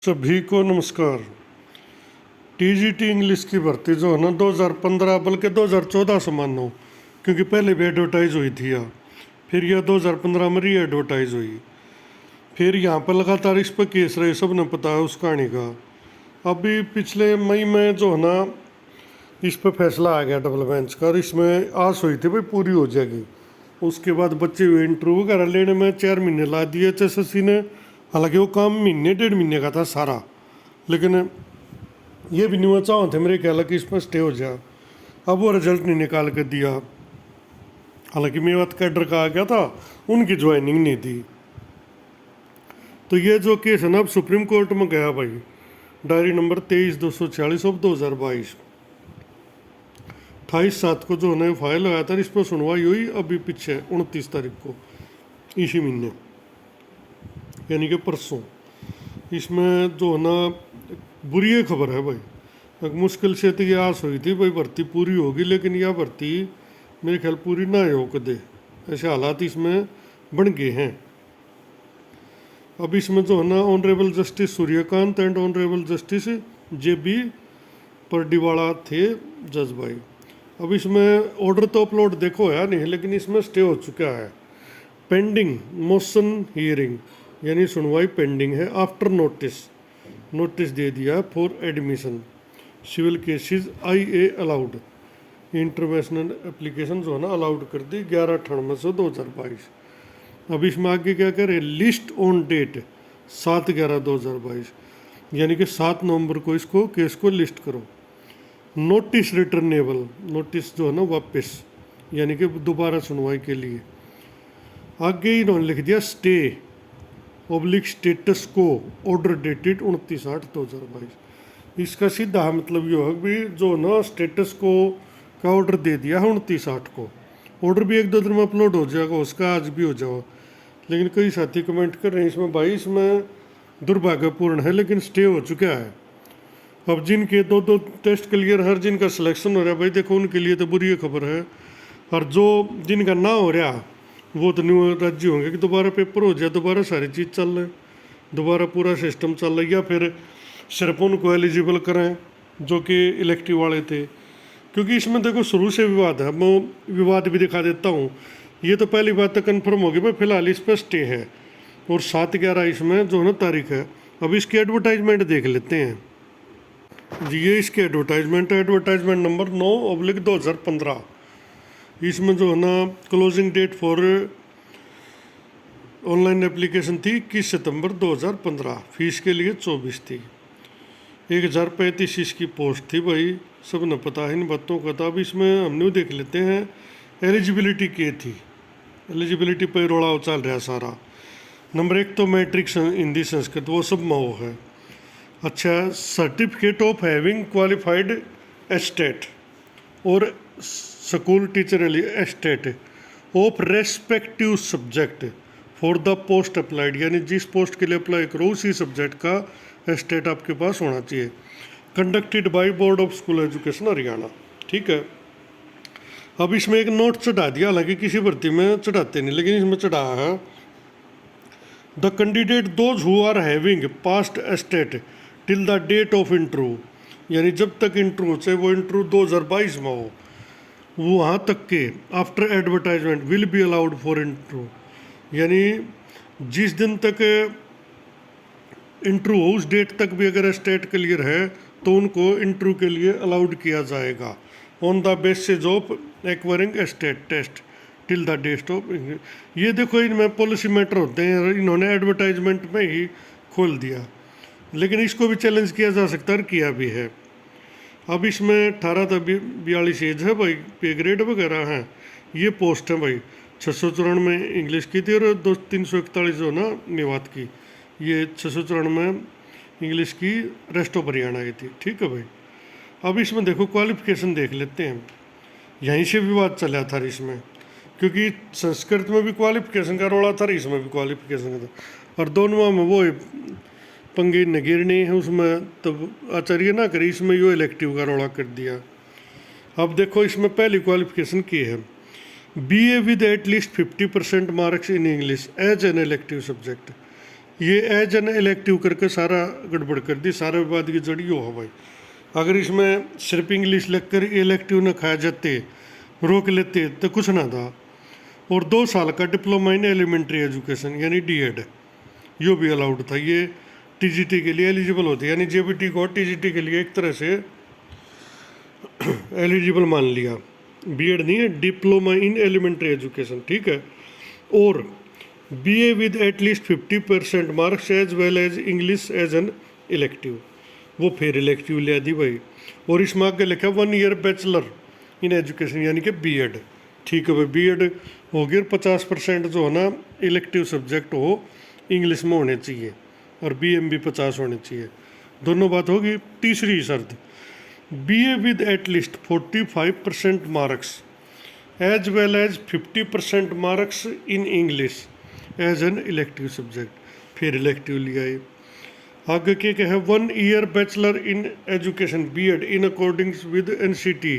सभी को नमस्कार। टीजीटी इंग्लिश की भर्ती जो है ना 2015 बल्कि 2014 से मानो, क्योंकि पहले भी एडवर्टाइज हुई थी यहाँ, फिर यह 2015 में री एडवर्टाइज हुई, फिर यहाँ पर लगातार इस पर केस रहे, सब ने पता है उस कहानी का। अभी पिछले मई में जो है ना इस पर फैसला आ गया डबल बेंच का, और इसमें आस हुई थी भाई पूरी हो जाएगी। उसके बाद बच्चे हुए इंटरव्यू वगैरह लेने में 4 महीने ला दिए एचएसएससी ने। हालांकि वो काम महीने 1.5 महीने का था सारा, लेकिन ये भी नहीं हुआ चाहो थे मेरे ख्याल कि इसमें स्टे हो जाए। अब वो रिजल्ट नहीं निकाल के दिया। हालांकि मेवात कैडर का आ गया था, उनकी ज्वाइनिंग नहीं थी। तो ये जो केस है ना अब सुप्रीम कोर्ट में गया भाई, डायरी नंबर 23/246 ऑफ 2022, 28/7 को जो है फाइल लगाया था, इस पर सुनवाई हुई अभी पीछे 29 तारीख को इसी महीने, यानी कि परसों। इसमें जो है ना बुरी खबर है भाई। एक मुश्किल से तो ये आस हुई थी भाई भर्ती पूरी होगी, लेकिन यह भर्ती मेरे ख्याल पूरी ना हो कदे, ऐसे हालात इसमें बन गए हैं। अब इसमें जो है ना honourable justice Suryakant and honourable justice JB परडीवाला थे जज भाई। अब इसमें ऑर्डर तो अपलोड देखो है नहीं, लेकिन इसमें स्टे हो चुका है। पेंडिंग मोशन हियरिंग, यानी सुनवाई पेंडिंग है। आफ्टर नोटिस दे दिया for admission civil cases IA allowed, international application जो है ना अलाउड कर दी 11/98 से 2022। अब इसमें आगे क्या करें, लिस्ट ऑन डेट 7/11/2022, यानी कि 7 नवंबर को इसको केस को लिस्ट करो। नोटिस रिटर्नेबल, नोटिस जो है ना वापस, यानी कि दोबारा सुनवाई के लिए। आगे ही इन्होंने लिख दिया स्टे ऑब्लिक स्टेटस को ऑर्डर डेटेड 29/8/2022। इसका सीधा मतलब ये है भी जो ना स्टेटस को का ऑर्डर दे दिया है 29/8 को। ऑर्डर भी 1-2 दिन में अपलोड हो जाएगा, उसका आज भी हो जाओ। लेकिन कई साथी कमेंट कर रहे हैं इसमें भाई इसमें दुर्भाग्यपूर्ण है, लेकिन स्टे हो चुका है। अब जिनके 2-2 टेस्ट क्लियर हर जिनका सिलेक्शन हो रहा है भाई, देखो उनके लिए तो बुरी खबर है। और जो जिनका ना हो रहा वो तो न्यू राज्य होंगे कि दोबारा पेपर हो जाए, दोबारा सारी चीज़ चल रही, दोबारा पूरा सिस्टम चल रहा है, या फिर सिर्फ उनको एलिजिबल करें जो कि इलेक्टिव वाले थे। क्योंकि इसमें देखो शुरू से विवाद है, मैं विवाद भी दिखा देता हूँ। ये तो पहली बात तो कन्फर्म होगी भाई, फिलहाल इस पर स्टे है, और 7/11 इसमें जो है ना तारीख है। अब इसकी एडवर्टाइजमेंट देख लेते हैं जी। ये इसकी एडवर्टाइजमेंट है, एडवर्टाइजमेंट नंबर 9/2015। इसमें जो है ना closing date for online application थी 21 सितंबर 2015, फीस के लिए 24 थी। 1035 इसकी पोस्ट थी भाई, सब ने पता है इन बातों का। था अब इसमें हमने देख लेते हैं एलिजिबिलिटी क्या थी। एलिजिबिलिटी पर रोड़ा चल रहा सारा। नंबर 1 तो मैट्रिक हिंदी संस्कृत वो सब में वो है। अच्छा, certificate of having qualified state और school teacher state of respective subject for the post applied, यानी जिस पोस्ट के लिए अप्लाई करो उसी सब्जेक्ट का एस्टेट आपके पास होना चाहिए। Conducted by board of school education Haryana, ठीक है। अब इसमें एक नोट चढ़ा दिया, हालांकि किसी भर्ती में चढ़ाते नहीं, लेकिन इसमें चढ़ा है the candidate those who are having passed STET till the date of interview, यानी जब तक इंटरव्यू चाहे वो इंटरव्यू 2022 में हो वहाँ तक के, after advertisement will be allowed for interview, यानी जिस दिन तक इंटरव्यू हो उस डेट तक भी अगर स्टेट क्लियर है तो उनको इंटरव्यू के लिए अलाउड किया जाएगा on the basis of acquiring state test till the date of. ये देखो इनमें पॉलिसी मैटर होते हैं, इन्होंने एडवर्टाइजमेंट में ही खोल दिया, लेकिन इसको भी चैलेंज किया जा सकता है, किया भी है। अब इसमें 18 से 42 एज है भाई, पे ग्रेड वगैरह हैं। ये पोस्ट है भाई 694 इंग्लिश की थी और 341 जो ना मेवात की। ये 694 इंग्लिश की रेस्ट ऑफ हरियाणा की थी, ठीक है भाई। अब इसमें देखो क्वालिफिकेशन देख लेते हैं, यहीं से विवाद चला था इसमें, क्योंकि संस्कृत में भी क्वालिफिकेशन का रोड़ा था, इसमें भी क्वालिफिकेशन का था, और दोनों में वो पंगे नगेरने है उसमें, तब आचार्य ना करी, इसमें यो इलेक्टिव का रोड़ा कर दिया। अब देखो इसमें पहली क्वालिफिकेशन की है, BA with at least 50% marks in English as an elective subject, ये एज एन इलेक्टिव करके सारा गड़बड़ कर दी, सारे विवाद की जड़ी हो भाई। अगर इसमें सिर्फ इंग्लिश लिखकर इलेक्टिव न खाया जाते, रोक लेते तो कुछ ना था। और 2 साल का डिप्लोमा इन एलिमेंट्री एजुकेशन यानी डीएड यो भी अलाउड था। ये टीजीटी के लिए एलिजिबल होती है, यानी जेबीटी को टीजीटी के लिए एक तरह से एलिजिबल मान लिया। बीएड नहीं है, डिप्लोमा इन एलिमेंट्री एजुकेशन, ठीक है। और BA with at least 50% marks as well as English as an elective, वो फिर इलेक्टिव ले दी भाई। और इसमें आगे लिखा 1 ईयर बैचलर इन एजुकेशन यानी कि बीएड, ठीक है भाई। बीएड हो गया, 50% जो है ना इलेक्टिव सब्जेक्ट हो इंग्लिश में होने चाहिए, और बीएम भी 50 होने चाहिए, दोनों बात होगी। तीसरी शर्त, BA with at least 45% marks as well as 50% marks in English as an elective subject, फिर इलेक्टिव लिया है। आगे क्या है, 1 year bachelor in education BEd in accordance with NCT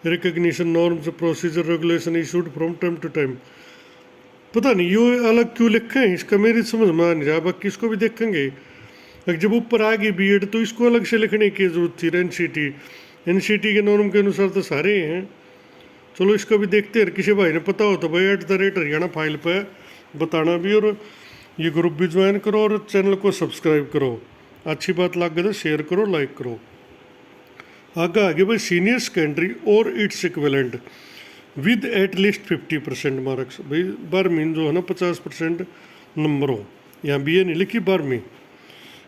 recognition norms procedure regulation issued from time to time. पता नहीं ये अलग क्यों लिखे हैं, इसका मेरी समझ में आ नहीं रहा। बाकी इसको भी देखेंगे, जब ऊपर आ गई बीएड तो इसको अलग से लिखने की जरूरत थी। एनसीटी के नॉर्म के अनुसार तो सारे हैं। चलो इसका भी देखते हैं, किसी भाई ने पता हो तो भाई @हरियाणा फाइल पे बताना भी। और ये ग्रुप भी ज्वाइन करो और चैनल को सब्सक्राइब करो। अच्छी बात लग गई तो शेयर करो, लाइक करो। आगे भाई सीनियर सेकेंडरी और its equivalent with at least 50% marks, भाई 12वीं जो है ना 50% नंबर हो, यहाँ बी ए नहीं लिखी 12वीं।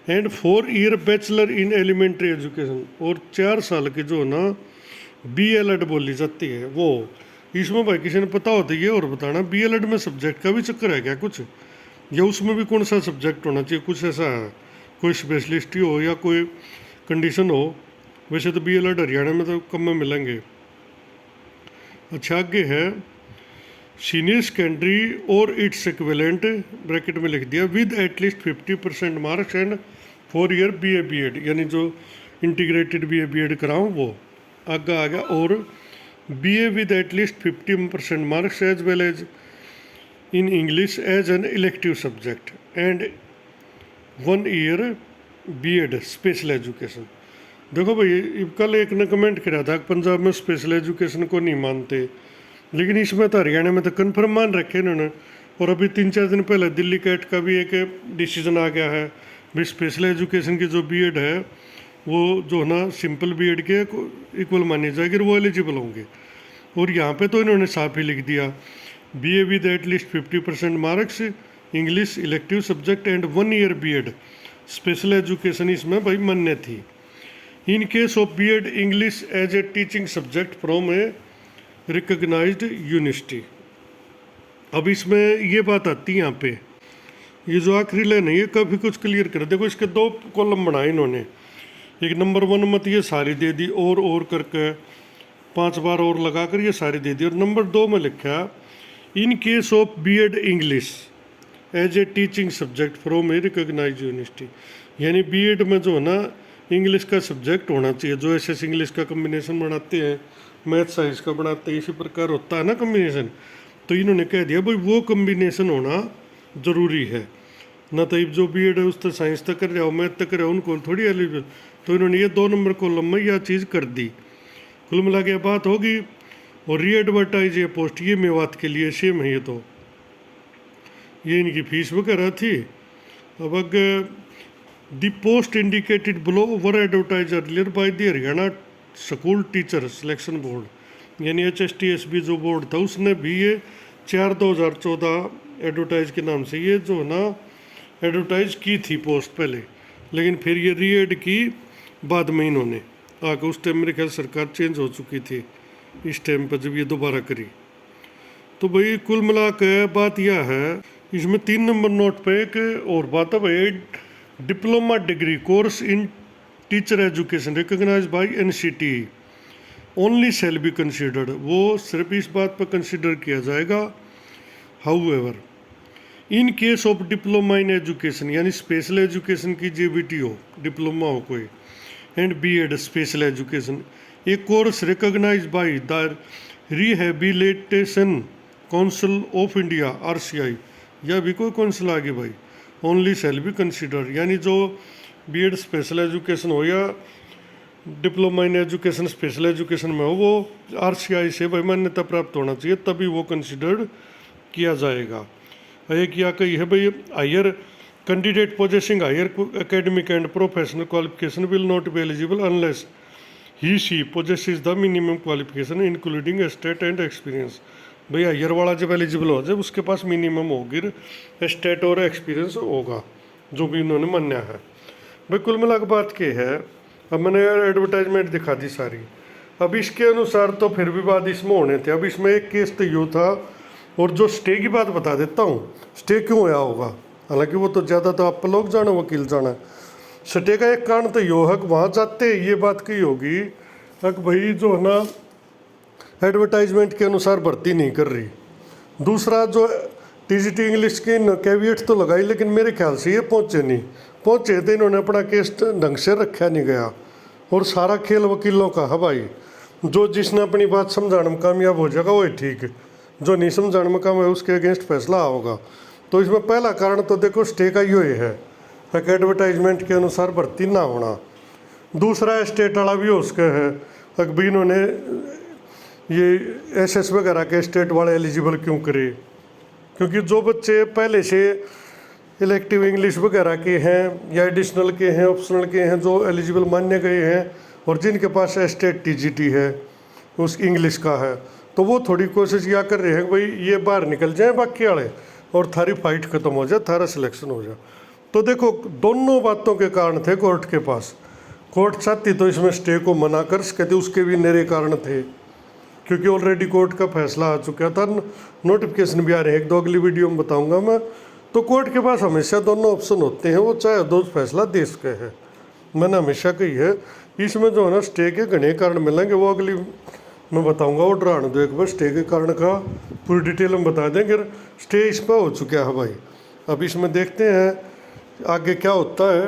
And 4 year bachelor in elementary education, और 4 साल की जो है ना BLED बोली जाती है वो। इसमें भाई किसी ने पता होता ये और बताना, BLED में सब्जेक्ट का भी चक्कर है क्या कुछ, या उसमें भी कौन सा सब्जेक्ट होना चाहिए, कुछ ऐसा है, कोई स्पेशलिस्ट हो या कोई कंडीशन हो। वैसे तो BLED हरियाणा में तो कम में मिलेंगे। अच्छा आगे है सीनियर सेकेंडरी और इट्स इक्विवेलेंट ब्रैकेट में लिख दिया with at least 50% marks and 4 year BA BEd, यानी जो इंटीग्रेटेड BA BEd कराऊँ वो। आगे आ गया, और BA with at least 50% marks as well as in English as an elective subject and 1 year BEd special education. देखो भाई कल एक ने कमेंट किया था पंजाब में स्पेशल एजुकेशन को नहीं मानते, लेकिन इसमें तो हरियाणा में तो कन्फर्म मान रखे इन्होंने। और अभी 3-4 दिन पहले दिल्ली कैट का भी एक डिसीजन आ गया है, भाई स्पेशल एजुकेशन की जो BEd है वो जो है ना सिंपल BEd के इक्वल मानी जाएगी, वो एलिजिबल होंगे। और यहाँ पे तो इन्होंने साफ ही लिख दिया BA with at least 50% marks English elective subject and 1 year BEd special education इसमें भाई मान्य थी। In case of BEd English as a teaching subject from a recognized university. अब इसमें ये बात आती है यहाँ पे, ये जो आखिरी लाइन है ये काफ़ी कुछ क्लियर कर। देखो इसके 2 कॉलम बनाए इन्होंने, एक नंबर 1 मत ये सारी दे दी और करके 5 बार और लगाकर ये सारी दे दी। और नंबर 2 में लिखा in case of BEd English as a teaching subject from a recognized university, यानी BEd में जो है ना इंग्लिश का सब्जेक्ट होना चाहिए। जो SS इंग्लिश का कम्बिनेशन बनाते हैं, मैथ साइंस का बनाते हैं, इसी प्रकार होता है ना कम्बिनेशन। तो इन्होंने कह दिया भाई वो कम्बिनेशन होना ज़रूरी है, ना तो जो BEd है उस तो साइंस तक कर रहे हो, मैथ तक कर रहे हो, उनको थोड़ी एलिजिबल। तो इन्होंने ये 2 नंबर कॉलम में यह चीज़ कर दी। कुल मिला के बात होगी। और री एडवर्टाइज ये पोस्ट ये मेवात के लिए सेम है, ये इनकी फीस वगैरह थी। अब अगर the post indicated below were advertise earlier by the Haryana school teacher selection board, यानी HSTSB जो बोर्ड था उसने भी ये 4/2014 एडवर्टाइज के नाम से ये जो ना एडवर्टाइज की थी पोस्ट पहले, लेकिन फिर ये रीएड की बाद में इन्होंने आगे। उस टाइम मेरे ख्याल सरकार चेंज हो चुकी थी इस टाइम पर जब ये दोबारा करी। तो भाई कुल मिला के बात यह है, इसमें 3 नंबर नोट पे एक और बात है भाई, diploma degree course in teacher education recognized by NCT only shall be considered, वो सिर्फ इस बात पर कंसिडर किया जाएगा। However in case of diploma in education, यानी स्पेशल एजुकेशन की JBT हो, डिप्लोमा हो कोई, and BEd special education, a course recognized by the rehabilitation council of India RCI, या भी कोई काउंसिल आ गई भाई, ओनली शैल बी कंसिडर, यानी जो बीएड स्पेशल एजुकेशन हो या diploma in education special education में हो, वो आरसीआई से भाई मान्यता प्राप्त होना चाहिए, तभी वो कंसिडर्ड किया जाएगा। एक या कही है भाई, higher candidate possessing higher academic and professional qualification will not be eligible unless he she possesses the minimum qualification including state and experience. भाई हायर वाला जब एलिजिबल हो जाए उसके पास मिनिमम होगी स्टेट और एक्सपीरियंस होगा, जो भी इन्होंने मान्या है। भाई कुल मिला के बात क्या है, अब मैंने एडवर्टाइजमेंट दिखा दी सारी। अब इसके अनुसार तो फिर भी बात इसमें होने थे। अब इसमें एक केस तो यूँ था, और जो स्टे की बात बता देता हूँ, स्टे क्यों आया होगा, हालांकि वो तो ज़्यादा तो आप लोग जाना, वकील जाना। स्टे का एक कारण तो यो है कि वहाँ जाते ये बात की होगी कि भाई जो है ना एडवर्टाइजमेंट के अनुसार भर्ती नहीं कर रही। दूसरा जो टीजीटी इंग्लिश की कैविएट तो लगाई, लेकिन मेरे ख्याल से ये पहुँचे थे, इन्होंने अपना केस ढंग से रखा नहीं गया। और सारा खेल वकीलों का है भाई, जो जिसने अपनी बात समझाने में कामयाब हो जाएगा वही ठीक है, जो नहीं समझाने में कामयाब उसके अगेंस्ट फैसला होगा। तो इसमें पहला कारण तो देखो स्टे का ही है कि एडवर्टाइजमेंट के अनुसार भर्ती ना होना। दूसरा स्टेट वाला भी उसका है कि भाई इन्होंने ये एसएस वगैरह के स्टेट वाले एलिजिबल क्यों करे, क्योंकि जो बच्चे पहले से इलेक्टिव इंग्लिश वगैरह के हैं या एडिशनल के हैं, ऑप्शनल के हैं, जो एलिजिबल माने गए हैं और जिनके पास स्टेट टीजीटी है उस इंग्लिश का है, तो वो थोड़ी कोशिश यह कर रहे हैं कि भाई ये बाहर निकल जाए बाकी वाले और थारी फाइट खत्म हो जाए, थारा सिलेक्शन हो जाए। तो देखो दोनों बातों के कारण थे कोर्ट के पास। कोर्ट चाहती तो इसमें स्टे को मना कर सकती, उसके भी नरे कारण थे, क्योंकि ऑलरेडी कोर्ट का फैसला आ चुका था, नोटिफिकेशन भी आ रहे हैं, एक दो अगली वीडियो में बताऊंगा मैं। तो कोर्ट के पास हमेशा दोनों ऑप्शन होते हैं, वो चाहे दो फैसला दे सके है। मैंने हमेशा कही है, इसमें जो है ना स्टे के घने कारण मिलेंगे, वो अगली मैं बताऊंगा। वो डराने दो एक बार, स्टे के कारण का पूरी डिटेल में बता देंगे। स्टे इस पर हो चुका है भाई, अब इसमें देखते हैं आगे क्या होता है।